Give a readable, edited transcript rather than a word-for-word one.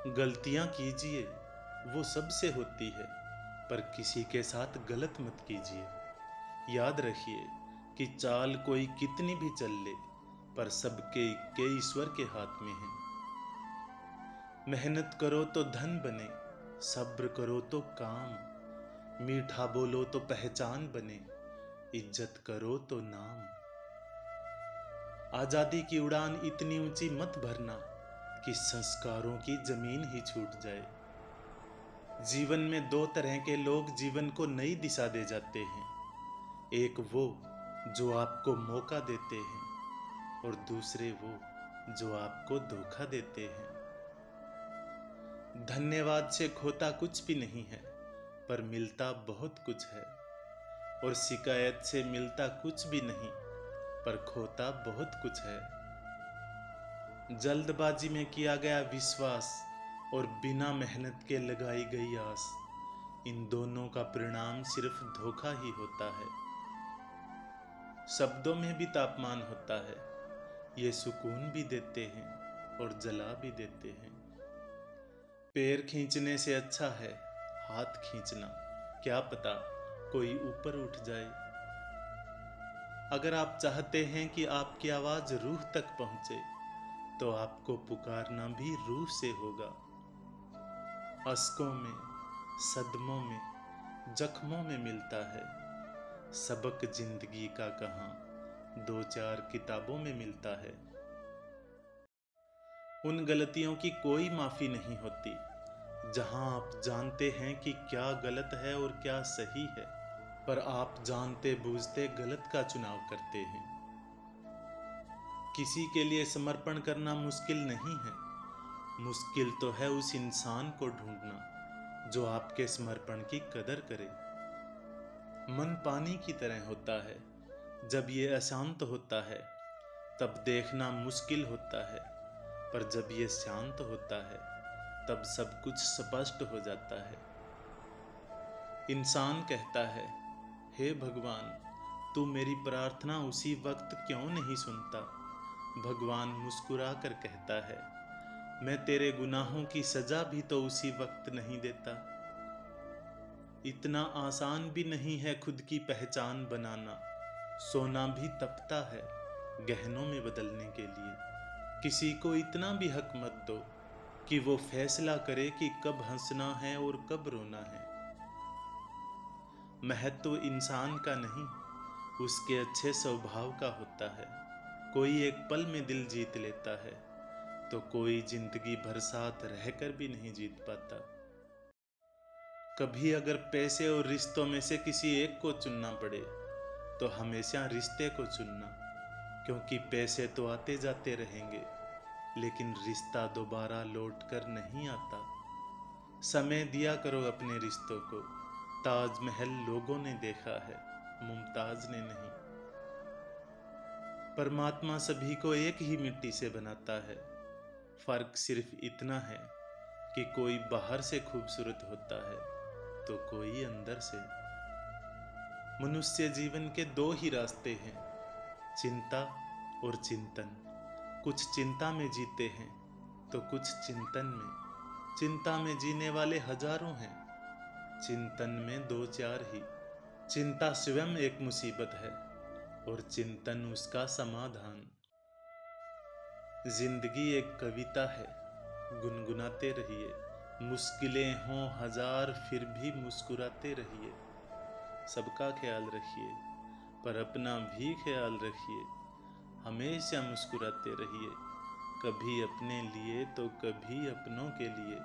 गलतियां कीजिए, वो सबसे होती है, पर किसी के साथ गलत मत कीजिए। याद रखिए कि चाल कोई कितनी भी चल ले, पर सबके के ईश्वर के हाथ में है। मेहनत करो तो धन बने, सब्र करो तो काम, मीठा बोलो तो पहचान बने, इज्जत करो तो नाम। आजादी की उड़ान इतनी ऊंची मत भरना कि संस्कारों की जमीन ही छूट जाए। जीवन में दो तरह के लोग जीवन को नई दिशा दे जाते हैं। एक वो जो आपको मौका देते हैं और दूसरे वो जो आपको धोखा देते हैं। धन्यवाद से खोता कुछ भी नहीं है, पर मिलता बहुत कुछ है। और शिकायत से मिलता कुछ भी नहीं, पर खोता बहुत कुछ है। जल्दबाजी में किया गया विश्वास और बिना मेहनत के लगाई गई आस, इन दोनों का परिणाम सिर्फ धोखा ही होता है। शब्दों में भी तापमान होता है, ये सुकून भी देते हैं और जला भी देते हैं। पैर खींचने से अच्छा है हाथ खींचना, क्या पता कोई ऊपर उठ जाए। अगर आप चाहते हैं कि आपकी आवाज रूह तक पहुंचे, तो आपको पुकारना भी रूह से होगा। अश्कों में, सदमों में, जख्मों में मिलता है सबक जिंदगी का, कहां दो चार किताबों में मिलता है। उन गलतियों की कोई माफी नहीं होती जहां आप जानते हैं कि क्या गलत है और क्या सही है, पर आप जानते बूझते गलत का चुनाव करते हैं। किसी के लिए समर्पण करना मुश्किल नहीं है, मुश्किल तो है उस इंसान को ढूंढना जो आपके समर्पण की कदर करे। मन पानी की तरह होता है, जब ये अशांत होता है तब देखना मुश्किल होता है, पर जब ये शांत होता है तब सब कुछ स्पष्ट हो जाता है। इंसान कहता है, हे भगवान तू मेरी प्रार्थना उसी वक्त क्यों नहीं सुनता। भगवान मुस्कुरा कर कहता है, मैं तेरे गुनाहों की सजा भी तो उसी वक्त नहीं देता। इतना आसान भी नहीं है खुद की पहचान बनाना, सोना भी तपता है गहनों में बदलने के लिए। किसी को इतना भी हक मत दो कि वो फैसला करे कि कब हंसना है और कब रोना है। महत्व इंसान का नहीं, उसके अच्छे स्वभाव का होता है। कोई एक पल में दिल जीत लेता है, तो कोई जिंदगी भर साथ रहकर भी नहीं जीत पाता। कभी अगर पैसे और रिश्तों में से किसी एक को चुनना पड़े, तो हमेशा रिश्ते को चुनना, क्योंकि पैसे तो आते जाते रहेंगे, लेकिन रिश्ता दोबारा लौट कर नहीं आता। समय दिया करो अपने रिश्तों को, ताजमहल लोगों ने देखा है, मुमताज ने नहीं। परमात्मा सभी को एक ही मिट्टी से बनाता है, फर्क सिर्फ इतना है कि कोई बाहर से खूबसूरत होता है तो कोई अंदर से। मनुष्य जीवन के दो ही रास्ते हैं, चिंता और चिंतन। कुछ चिंता में जीते हैं तो कुछ चिंतन में। चिंता में जीने वाले हजारों हैं, चिंतन में दो चार ही। चिंता स्वयं एक मुसीबत है और चिंतन उसका समाधान। जिंदगी एक कविता है, गुनगुनाते रहिए। मुश्किलें हों हजार फिर भी मुस्कुराते रहिए। सबका ख्याल रखिए, पर अपना भी ख्याल रखिए। हमेशा मुस्कुराते रहिए, कभी अपने लिए तो कभी अपनों के लिए।